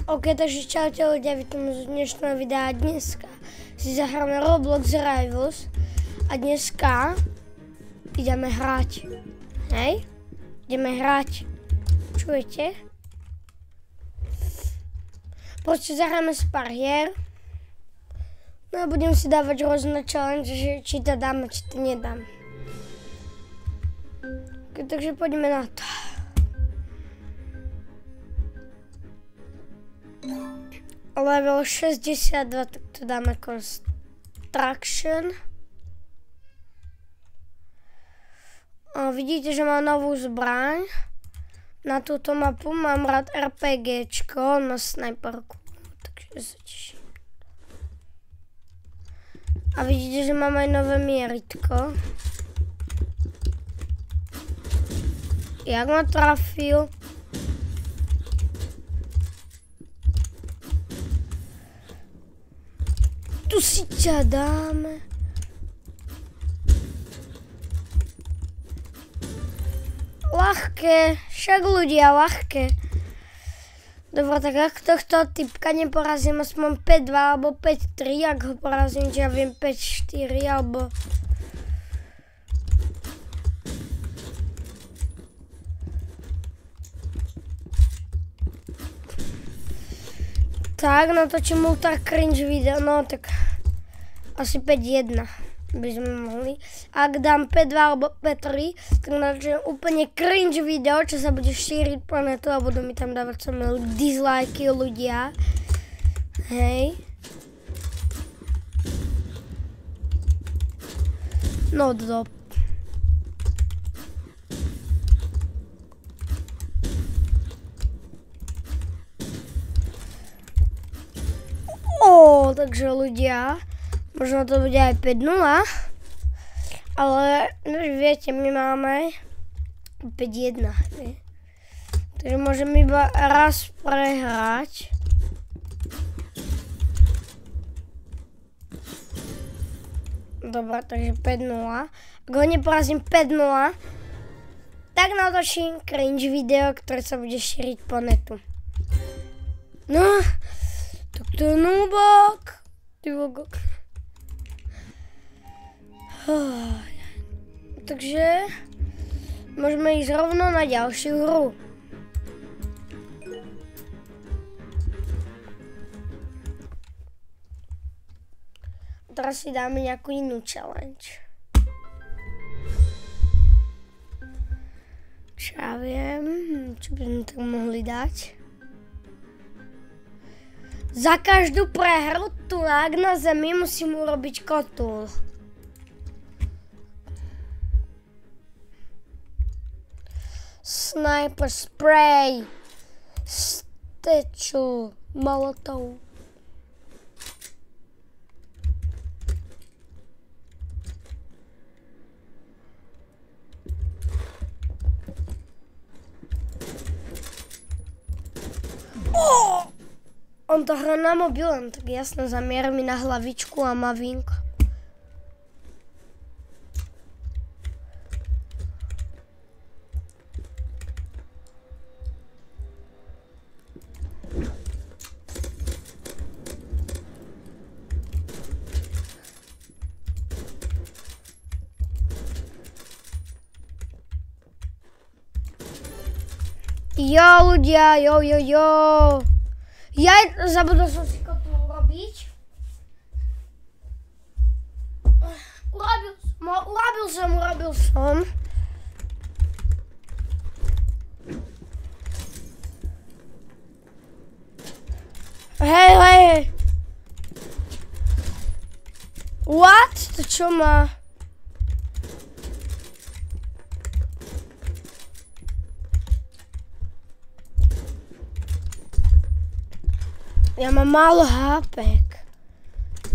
Ok, takže čaute ľudia, vítam z dnešného videa. Dneska si zahráme Roblox Rivals a dneska ideme hrať. Hej? Ideme hrať. Čujete? Proste zahráme z pár hier. No a budem si dávať rôzne challenge, že či to dám, či to nedám. Ok, takže poďme na to. Level 62, tak to dáme Construction. A vidíte, že mám novú zbraň. Na túto mapu mám rád RPGčko na snajperku, takže sa teším. A vidíte, že mám aj nové mieritko. Jak ma trafil? Tu si ťa dáme. Ľahké, však ľudia, ľahké. Dobre, tak ak tohto typka neporazím aspoň 5-2 alebo 5-3, ak ho porazím, že ja viem 5-4 alebo... Tak, natočím ultra cringe video, no tak asi 5-1 by sme mohli. Ak dám 5-2 alebo 5-3, tak natočím úplne cringe video, čo sa bude šíriť po netu a budú mi tam dávať samé dislajky ľudia. Hej. No dob. Takže ľudia, možno to bude aj 5-0, ale viete, my máme 5-1, takže môžem iba raz prehrať. Dobre, takže 5-0. Ak ho neporazím 5-0, tak natočím cringe video, ktoré sa bude šíriť po netu. No, tak to je nubok. Takže môžeme ísť rovno na ďalšiu hru. Teraz si dáme nejakú inú challenge. Čo ja viem, čo by sme tak mohli dať? Za každú prehru tunák na zemi musím urobiť kotúl. Sniper spray. Steču. Molotov. On to hrá na mobilem, tak jasne, zamier mi na hlavičku a má vínko. Jo, ľudia, jo. Ja zabudol som si kotúl urobiť. Urobil som. Hej. What? To čo má? Ja mám málo hápek.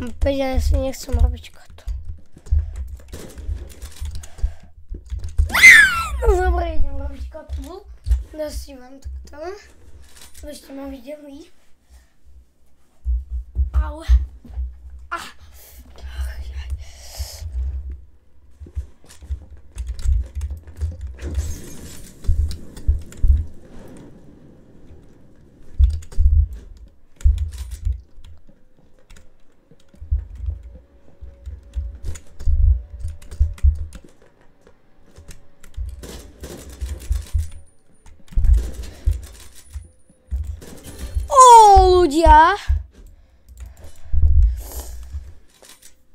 Mám 5 a ja si nechcem robiť kotu. No dobre, idem robiť kotu. Dosť vám takto. Ešte ma videli. Au. ľudia.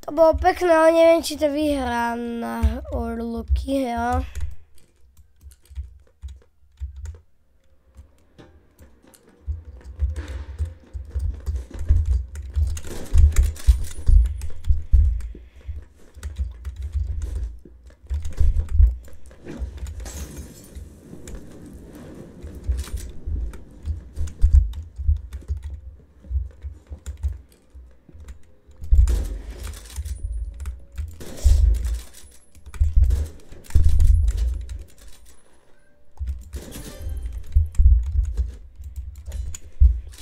To bolo pekné, ale neviem, či to vyhrám na Orluky, jo.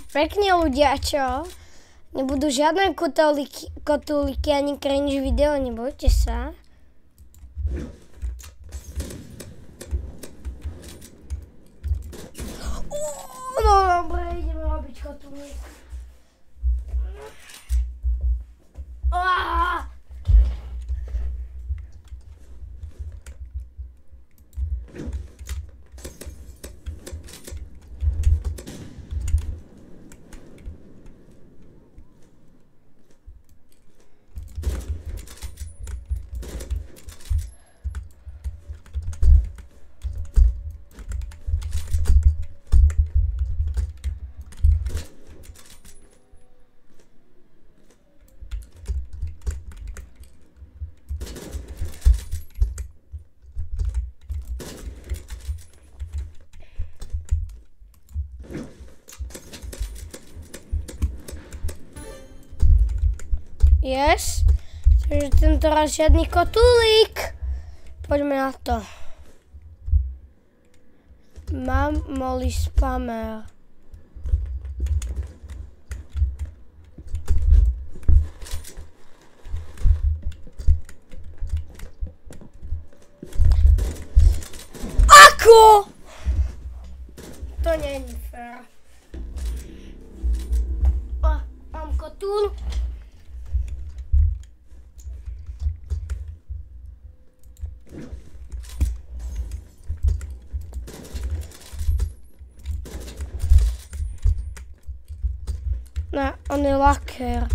Pekne ľudia, čo? Nebudú žiadne kotulíky ani cringe video, nebojte sa. No dobre, ideme robiť kotulík. Yes. Takže tento raz žiadny kotulík. Poďme na to. Mám Molly Spammer. Ako? To nie je fér. Mám kotul. Ne, on je laker.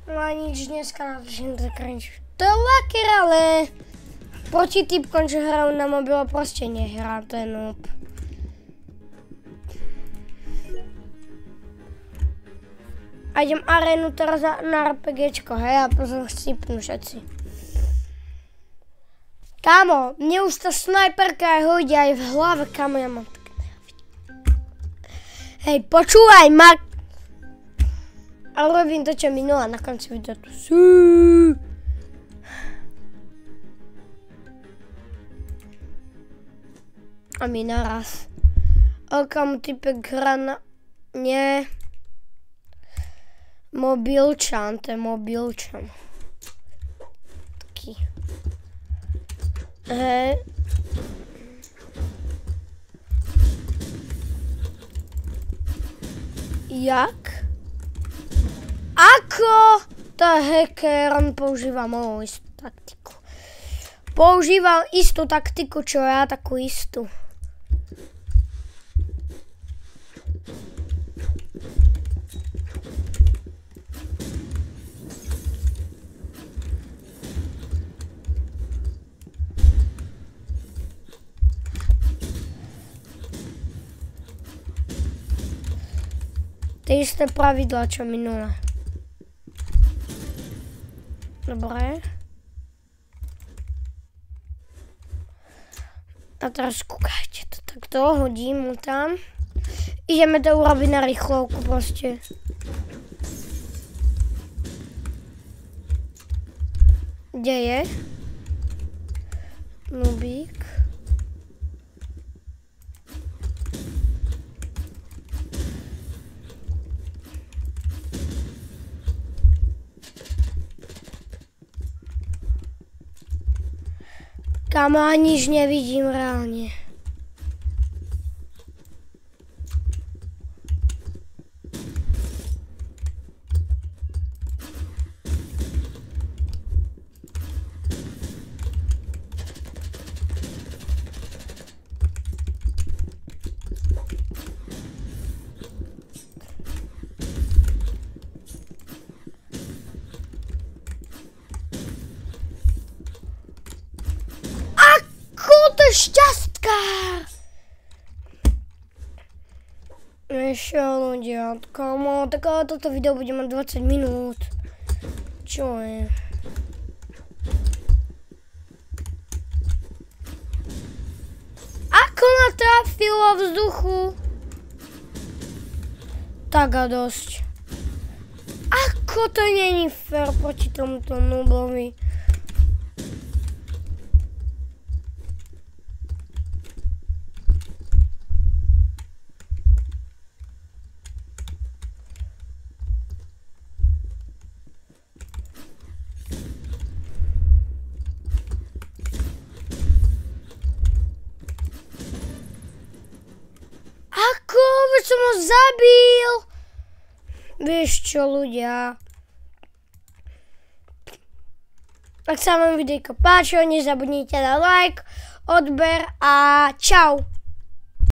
No a nič, dneska natočím to cringe. To je laker, ale proti typkom, čo hrajú na mobile, proste nehrá, to je noob. A idem arénu teraz na RPGčko, hej, a potom chcípnu všetci. Kámo, mne už tá snajperka aj hodí aj v hlave, kámo, ja mám také nervy. Hej, počúvaj, Mark. A robím to, čo minula na konci videa. A mi naraz. Kam typek hra na... Nie. Mobilčan, to je mobilčan. Taký. Hej. Jak? Ako? To je hacker, on používa moju istú taktiku. Používal istú taktiku, čo ja, takú istú. Tie isté pravidlá, čo minulé. Dobre. A teraz kúkajte to takto, hodím mu tam. Ideme to urobiť na rýchlovku proste. Kde je? Nubík. Kámo, nič nevidím reálne. Šťastkár! Ešte ľudia, kámo, tak toto video bude mať 20 minút. Čo je? Ako ma trafilo vzduchu? Tak a dosť. Ako to není fér proti tomuto noobovi? Veď som ho zabil. Vieš čo, ľudia? Ak sa vám videjko páčilo, nezabudnite na like, odber a čau.